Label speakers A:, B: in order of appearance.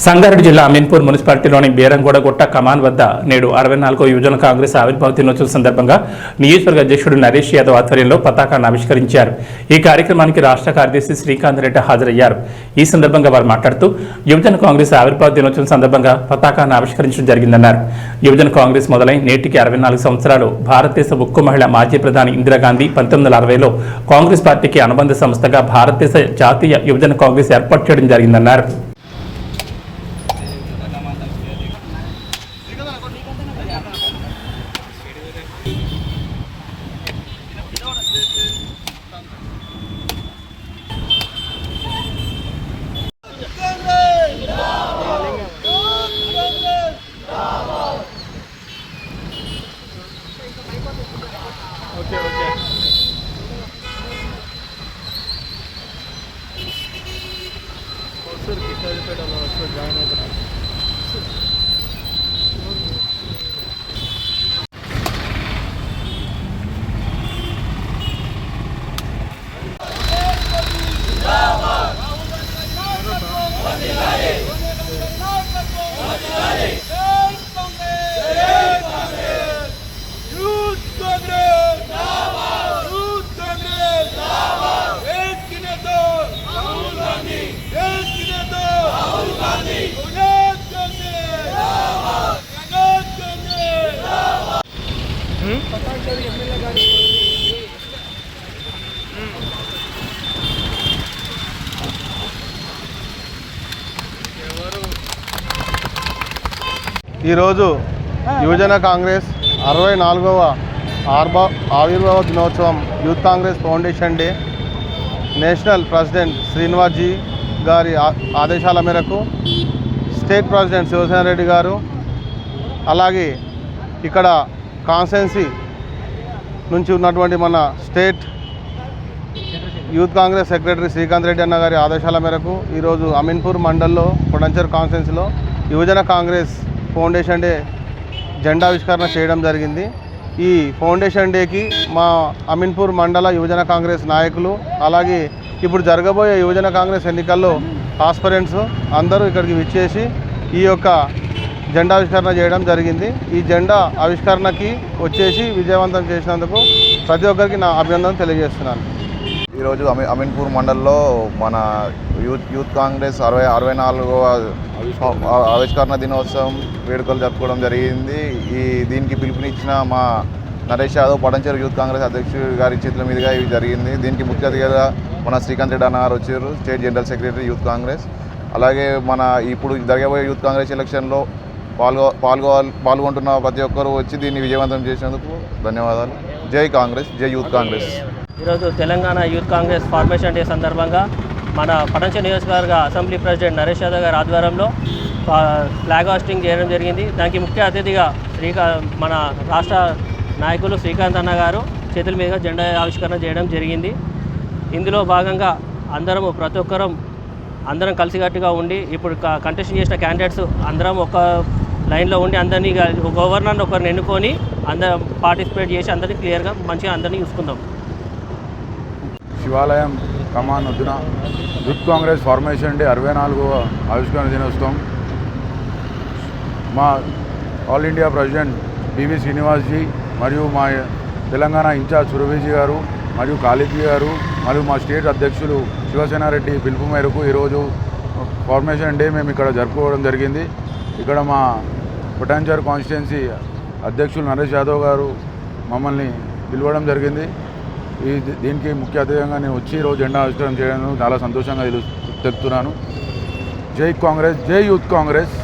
A: సంగారెడ్డి జిల్లా అమీన్పూర్ మున్సిపాలిటీలోని బేరంగూడగుట్ట కమాన్ వద్ద నేడు 64వ యువజన కాంగ్రెస్ ఆవిర్భావ దినోత్సవం సందర్భంగా నియోజకవర్గ అధ్యక్షుడు నరేష్ యాదవ్ ఆధ్వర్యంలో పతాకాన్ని ఆవిష్కరించారు. ఈ కార్యక్రమానికి రాష్ట్ర కార్యదర్శి శ్రీకాంత్ రెడ్డి హాజరయ్యారు. ఈ సందర్భంగా వారు మాట్లాడుతూ యువజన కాంగ్రెస్ ఆవిర్భావ దినోత్సవం సందర్భంగా పతాకాన్ని ఆవిష్కరించడం జరిగిందన్నారు. యువజన కాంగ్రెస్ మొదలై నేటికి 64 సంవత్సరాలు. భారతదేశ ఉక్కు మహిళ మాజీ ప్రధాని ఇందిరాగాంధీ 1960లో కాంగ్రెస్ పార్టీకి అనుబంధ సంస్థగా భారతదేశ జాతీయ యువజన కాంగ్రెస్ ఏర్పాటు చేయడం జరిగిందన్నారు.
B: ఈరోజు యువజన కాంగ్రెస్ 64వ ఆవిర్భావ దినోత్సవం youth Congress foundation day. National president Srinivas ji గారి ఆదేశాల మేరకు స్టేట్ ప్రెసిడెంట్ శివసేన రెడ్డి గారు, అలాగే ఇక్కడ కాన్స్టిట్యున్సీ నుంచి ఉన్నటువంటి మన state youth Congress secretary Srikanth Reddy అన్న గారి ఆదేశాల మేరకు ఈరోజు అమీన్పూర్ మండల్లో కొడంచర్ కాన్స్టిట్యున్సీలో యువజన కాంగ్రెస్ ఫౌండేషన్ డే జెండావిష్కరణ చేయడం జరిగింది. ఈ ఫౌండేషన్ డేకి మా అమీన్పూర్ మండల యువజన కాంగ్రెస్ నాయకులు, అలాగే ఇప్పుడు జరగబోయే యువజన కాంగ్రెస్ ఎన్నికల్లో ఆస్పిరెంట్స్ అందరూ ఇక్కడికి విచ్చేసి ఈ యొక్క జెండావిష్కరణ చేయడం జరిగింది. ఈ జెండా ఆవిష్కరణకి వచ్చేసి విజయవంతం చేసినందుకు ప్రతి ఒక్కరికి నా అభినందనలు తెలియజేస్తున్నాను.
C: ఈరోజు అమీన్పూర్ మండల్లో మన యూత్ కాంగ్రెస్ 64వ ఆవిష్కరణ దినోత్సవం వేడుకలు జరుపుకోవడం జరిగింది. దీనికి పిలుపునిచ్చిన మా నరేష్ యాదవ్ పడంచేరు యూత్ కాంగ్రెస్ అధ్యక్షుడు గారి చేతుల మీదుగా ఇవి జరిగింది. దీనికి ముఖ్య అతిథిగా మన శ్రీకాంత్ రెడ్డి అన్న గారు వచ్చారు, state general secretary youth Congress. అలాగే మన ఇప్పుడు జరగబోయే యూత్ కాంగ్రెస్ ఎలక్షన్లో పాల్గొంటున్న ప్రతి ఒక్కరూ వచ్చి దీన్ని విజయవంతం చేసినందుకు ధన్యవాదాలు. జై కాంగ్రెస్, జై యూత్ కాంగ్రెస్.
D: ఈరోజు Telangana youth Congress formation day సందర్భంగా మన పడంచేరు నియోజకవర్గ అసెంబ్లీ ప్రెసిడెంట్ నరేష్ యాదవ్ గారి ఆధ్వర్యంలో ఫ్లాగ్ హాస్టింగ్ చేయడం జరిగింది. దానికి ముఖ్య అతిథిగా మన రాష్ట్ర నాయకులు శ్రీకాంత్ అన్న గారు చేతుల మీదుగా జెండా ఆవిష్కరణ చేయడం జరిగింది. ఇందులో భాగంగా ప్రతి ఒక్కరం అందరం కలిసికట్టుగా ఉండి ఇప్పుడు కంటెస్ట్ చేసిన క్యాండిడేట్స్ అందరం ఒక లైన్లో ఉండి అందరినీ గవర్నర్ని ఒకరిని ఎన్నుకొని అందరం పార్టిసిపేట్ చేసి అందరినీ క్లియర్గా మంచిగా అందరినీ చూసుకుందాం.
E: శివాలయం కమాన్ వద్దున యూత్ కాంగ్రెస్ ఫార్మేషన్ డే 64వ ఆవిష్కరణ దినోత్సవం మా all India president PV Srinivas ji మరియు మా తెలంగాణ ఇన్ఛార్జ్ సురభీజీ గారు మరియు కాళీజీ గారు మరియు మా స్టేట్ అధ్యక్షులు శివసేన రెడ్డి పిలుపు మేరకు ఈరోజు ఫార్మేషన్ డే మేము ఇక్కడ జరుపుకోవడం జరిగింది. ఇక్కడ మా కొడంచర్ కాన్స్టిట్యున్సీ అధ్యక్షులు నరేష్ యాదవ్ గారు మమ్మల్ని పిలవడం జరిగింది. దీనికి ముఖ్య అతిథిగా నేను వచ్చి ఈరోజు జెండా ఆవిష్కరణ చేయడం చాలా సంతోషంగా తెలుపుతున్నాను. జై కాంగ్రెస్, జై యూత్ కాంగ్రెస్.